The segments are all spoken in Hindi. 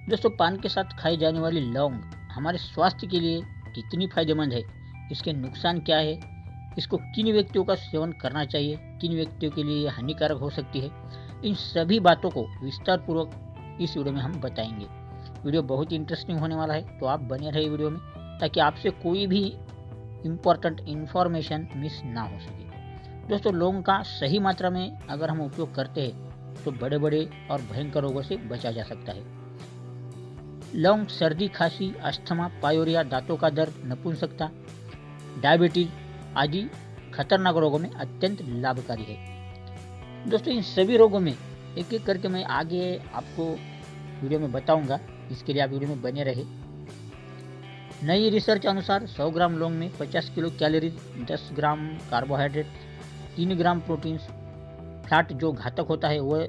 दोस्तों, पान के साथ खाई जाने वाली लौंग हमारे स्वास्थ्य के लिए कितनी फायदेमंद है, इसके नुकसान क्या है, इसको किन व्यक्तियों का सेवन करना चाहिए, किन व्यक्तियों के लिए हानिकारक हो सकती है, इन सभी बातों को विस्तार पूर्वक इस वीडियो में हम बताएंगे। वीडियो बहुत ही इंटरेस्टिंग होने वाला है, तो आप बने रहिए वीडियो में ताकि आपसे कोई भी इम्पोर्टेंट इन्फॉर्मेशन मिस ना हो सके। दोस्तों, लौंग का सही मात्रा में अगर हम उपयोग करते हैं तो बड़े बड़े और भयंकर रोगों से बचा जा सकता है। लौंग सर्दी, खांसी, अस्थमा, पायोरिया, दांतों का दर्द, नपुंसकता, डायबिटीज आदि खतरनाक रोगों में अत्यंत लाभकारी है। दोस्तों, इन सभी रोगों में एक एक करके मैं आगे आपको वीडियो में बताऊंगा, इसके लिए आप वीडियो में बने रहे। नई रिसर्च अनुसार 100 ग्राम लौंग में 50 किलो कैलोरीज, 10 ग्राम कार्बोहाइड्रेट, 3 ग्राम प्रोटीन्स, फैट जो घातक होता है वह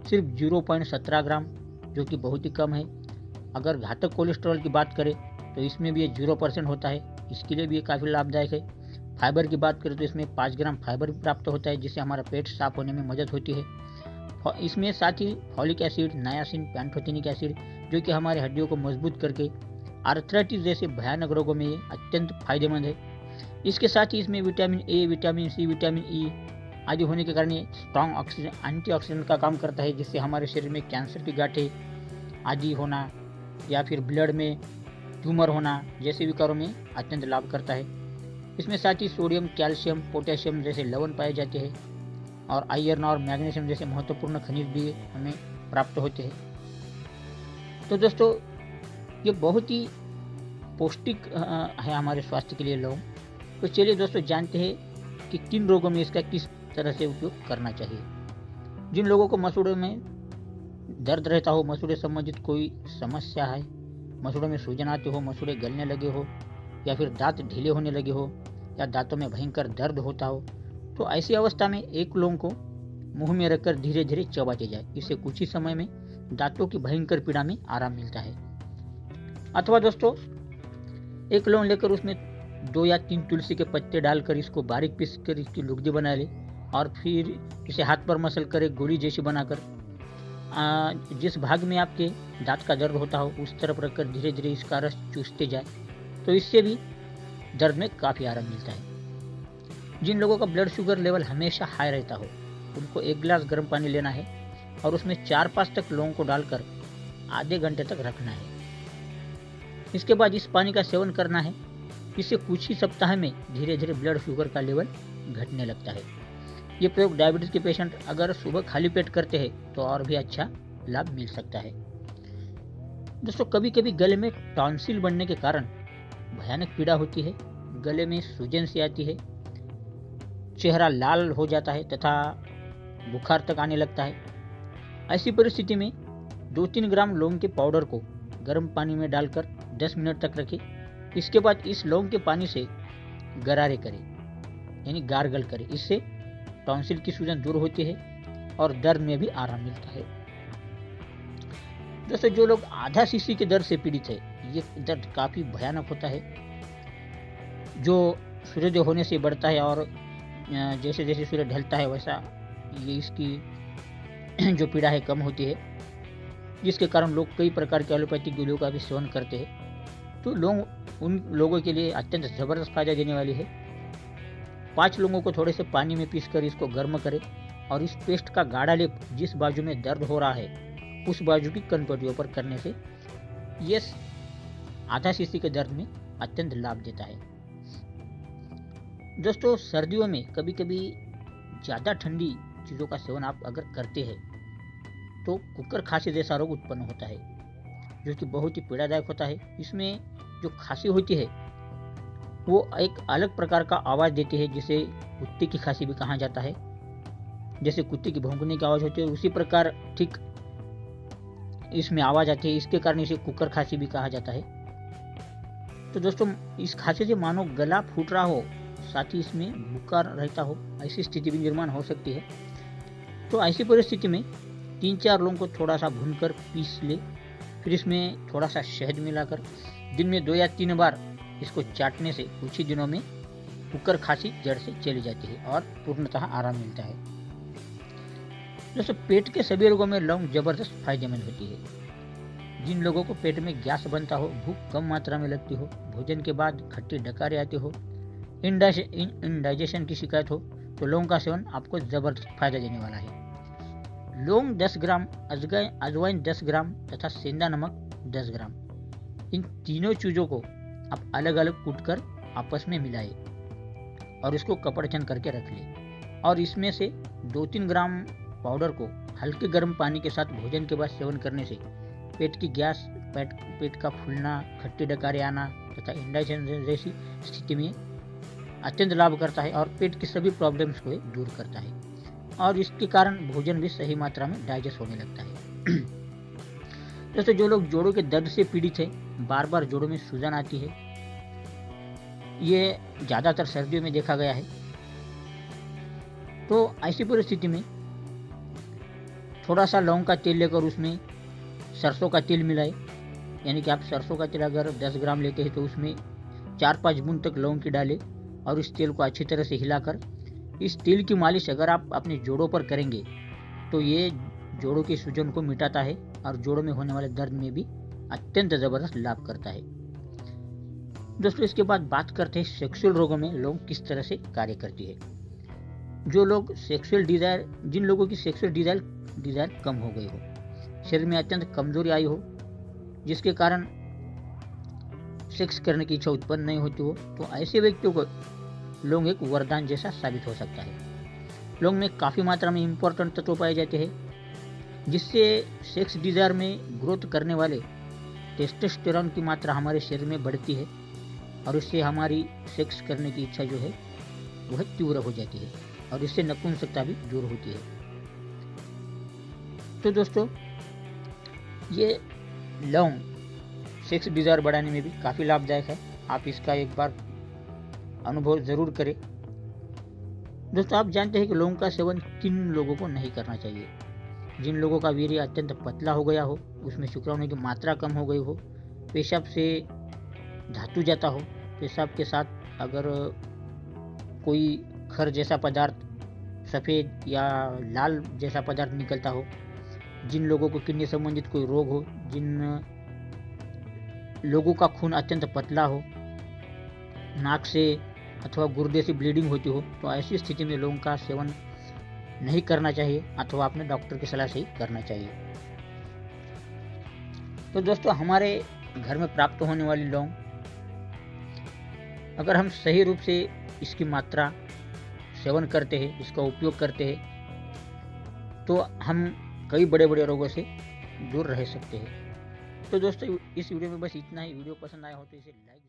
सिर्फ 0.17 ग्राम, जो कि बहुत ही कम है। अगर घातक कोलेस्ट्रॉल की बात करें तो इसमें भी ये 0% होता है, इसके लिए भी ये काफ़ी लाभदायक है। फाइबर की बात करें तो इसमें 5 ग्राम फाइबर भी प्राप्त होता है, जिससे हमारा पेट साफ होने में मदद होती है। इसमें साथ ही फॉलिक एसिड, नायासिन, पैंथोथेनिक एसिड जो कि हमारे हड्डियों को मजबूत करके आर्थराइटिस जैसे भयानक रोगों में ये अत्यंत फायदेमंद है। इसके साथ ही इसमें vitamin A, vitamin C, vitamin E आदि होने के कारण ये स्ट्रॉन्ग एंटीऑक्सीडेंट का काम करता है, जिससे हमारे शरीर में कैंसर की गांठें आदि होना या फिर ब्लड में ट्यूमर होना जैसे विकारों में अत्यंत लाभ करता है। इसमें साथ ही सोडियम, कैल्शियम, पोटेशियम जैसे लवण पाए जाते हैं और आयरन और मैग्नीशियम जैसे महत्वपूर्ण खनिज भी हमें प्राप्त होते हैं। तो दोस्तों, ये बहुत ही पौष्टिक है हमारे स्वास्थ्य के लिए लौंग। तो चलिए दोस्तों, जानते हैं कि किन रोगों में इसका किस तरह से उपयोग करना चाहिए। जिन लोगों को मसूड़ों में दर्द रहता हो, मसूड़े संबंधित कोई समस्या है, मसूड़ों में सूजन आती हो, मसूड़े गलने लगे हो या फिर दांत ढीले होने लगे हो या दांतों में भयंकर दर्द होता हो, तो ऐसी अवस्था में एक लौंग को मुंह में रखकर धीरे धीरे चबाते जाए। इससे कुछ ही समय में दांतों की भयंकर पीड़ा में आराम मिलता है। अथवा दोस्तों, एक लौंग लेकर उसमें 2 या 3 तुलसी के पत्ते डालकर इसको बारीक पीस कर इसकी लुगदी बना ले और फिर इसे हाथ पर मसल कर एक गोली जैसी बनाकर जिस भाग में आपके दांत का दर्द होता हो उस तरफ रखकर धीरे धीरे इसका रस चूसते जाए, तो इससे भी दर्द में काफ़ी आराम मिलता है। जिन लोगों का ब्लड शुगर लेवल हमेशा हाई रहता हो, उनको 1 गिलास गर्म पानी लेना है और उसमें 4-5 तक लौंग को डालकर आधे घंटे तक रखना है। इसके बाद इस पानी का सेवन करना है। इससे कुछ ही सप्ताह में धीरे धीरे ब्लड शुगर का लेवल घटने लगता है। ये प्रयोग डायबिटीज के पेशेंट अगर सुबह खाली पेट करते हैं तो और भी अच्छा लाभ मिल सकता है। दोस्तों, कभी कभी गले में टॉन्सिल बनने के कारण भयानक पीड़ा होती है, गले में सूजन सी आती है, चेहरा लाल हो जाता है तथा बुखार तक आने लगता है। ऐसी परिस्थिति में 2-3 ग्राम लौंग के पाउडर को गर्म पानी में डालकर 10 मिनट तक रखें। इसके बाद इस लौंग के पानी से गरारे करें, यानी गार्गल करें। इससे टॉन्सिल की सूजन दूर होती है और दर्द में भी आराम मिलता है। दोस्तों, जो लोग आधा सीसी के दर्द से पीड़ित है, ये दर्द काफ़ी भयानक होता है, जो सूर्योदय होने से बढ़ता है और जैसे जैसे सूर्य ढलता है वैसा ये इसकी जो पीड़ा है कम होती है, जिसके कारण लोग कई प्रकार के एलोपैथिक गोलियों का भी सेवन करते हैं। तो लौंग उन लोगों के लिए अत्यंत ज़बरदस्त फायदा देने वाली है। 5 लौंगों को थोड़े से पानी में पीसकर इसको गर्म करें और इस पेस्ट का गाढ़ा लेप जिस बाजू में दर्द हो रहा है उस बाजू की कनपट्टियों पर करने से ये आधा सीसी के दर्द में अत्यंत लाभ देता है। दोस्तों, सर्दियों में कभी कभी ज़्यादा ठंडी चीज़ों का सेवन आप अगर करते हैं तो कुकर खांसी जैसा रोग उत्पन्न होता है, जो कि बहुत ही पीड़ादायक होता है। इसमें जो खांसी होती है वो एक अलग प्रकार का आवाज़ देती है, जिसे कुत्ते की खांसी भी कहा जाता है। जैसे कुत्ते की भौंकने की आवाज़ होती है उसी प्रकार ठीक इसमें आवाज़ आती है, इसके कारण इसे कुकर खांसी भी कहा जाता है। तो दोस्तों, इस खांसी से मानो गला फूट रहा हो, साथ ही इसमें बुखार रहता हो, ऐसी स्थिति भी निर्माण हो सकती है। तो ऐसी परिस्थिति में 3-4 लौंग को थोड़ा सा भूनकर पीस ले, फिर इसमें थोड़ा सा शहद मिलाकर दिन में 2 या 3 बार इसको चाटने से कुछ ही दिनों में कुकर खांसी जड़ से चली जाती है और पूर्णतः आराम मिलता है। दोस्तों, पेट के सभी रोगों में लौंग जबरदस्त फायदेमंद होती है। जिन लोगों को पेट में गैस बनता हो, भूख कम मात्रा में लगती हो, भोजन के बाद खट्टी डकारें आती हो, इंडाइजेशन की शिकायत हो, तो लौंग का सेवन आपको जबरदस्त फायदा देने वाला है। लौंग 10 ग्राम, अजवाइन 10 ग्राम तथा सेंधा नमक 10 ग्राम, इन तीनों चीज़ों को आप अलग अलग कूटकर आपस में मिलाए और इसको कपड़चन करके रख ले। और इसमें से 2-3 ग्राम पाउडर को हल्के गर्म पानी के साथ भोजन के बाद सेवन करने से पेट की गैस, पेट का फूलना, खट्टी डकारें आना तथा इंडाइजेशन जैसी स्थिति में अत्यंत लाभ करता है और पेट की सभी प्रॉब्लम्स को दूर करता है और इसके कारण भोजन भी सही मात्रा में डाइजेस्ट होने लगता है। दोस्तों, जो लोग जोड़ों के दर्द से पीड़ित है, बार बार जोड़ों में सूजन आती है, ये ज़्यादातर सर्दियों में देखा गया है, तो ऐसी परिस्थिति में थोड़ा सा लौंग का तेल लेकर उसमें सरसों का तेल मिलाए। यानी कि आप सरसों का तेल अगर 10 ग्राम लेते हैं तो उसमें 4-5 बूंद तक लौंग की डालें और इस तेल को अच्छी तरह से हिलाकर इस तेल की मालिश अगर आप अपने जोड़ों पर करेंगे तो ये जोड़ों की सूजन को मिटाता है और जोड़ों में होने वाले दर्द में भी अत्यंत ज़बरदस्त लाभ करता है। दोस्तों, इसके बाद बात करते हैं सेक्सुअल रोगों में लौंग किस तरह से कार्य करती है। जिन लोगों की सेक्सुअल डिजायर कम हो गई हो, शरीर में अत्यंत कमजोरी आई हो, जिसके कारण सेक्स करने की इच्छा उत्पन्न नहीं होती हो, तो ऐसे व्यक्तियों को लौंग एक वरदान जैसा साबित हो सकता है। लौंग में काफ़ी मात्रा में इम्पोर्टेंट तत्व पाए जाते हैं जिससे सेक्स डिजायर में ग्रोथ करने वाले टेस्टोस्टेरोन की मात्रा हमारे शरीर में बढ़ती है और इससे हमारी सेक्स करने की इच्छा जो है वह तीव्र हो जाती है और इससे नपुंसकता भी दूर होती है। तो दोस्तों, ये लौंग सेक्स डिजायर बढ़ाने में भी काफ़ी लाभदायक है। आप इसका एक बार अनुभव ज़रूर करें। दोस्तों, आप जानते हैं कि लौंग का सेवन किन लोगों को नहीं करना चाहिए। जिन लोगों का वीर्य अत्यंत पतला हो गया हो, उसमें शुक्राणु की मात्रा कम हो गई हो, पेशाब से धातु जाता हो, पेशाब के साथ अगर कोई खर जैसा पदार्थ, सफ़ेद या लाल जैसा पदार्थ निकलता हो, जिन लोगों को किडनी संबंधित कोई रोग हो, जिन लोगों का खून अत्यंत पतला हो, नाक से अथवा गुर्दे से ब्लीडिंग होती हो, तो ऐसी स्थिति में लौंग का सेवन नहीं करना चाहिए अथवा अपने डॉक्टर की सलाह से ही करना चाहिए। तो दोस्तों, हमारे घर में प्राप्त होने वाली लौंग अगर हम सही रूप से इसकी मात्रा सेवन करते हैं, इसका उपयोग करते हैं, तो हम कई बड़े बड़े रोगों से दूर रह सकते हैं। तो दोस्तों, इस वीडियो में बस इतना ही। वीडियो पसंद आया हो तो इसे लाइक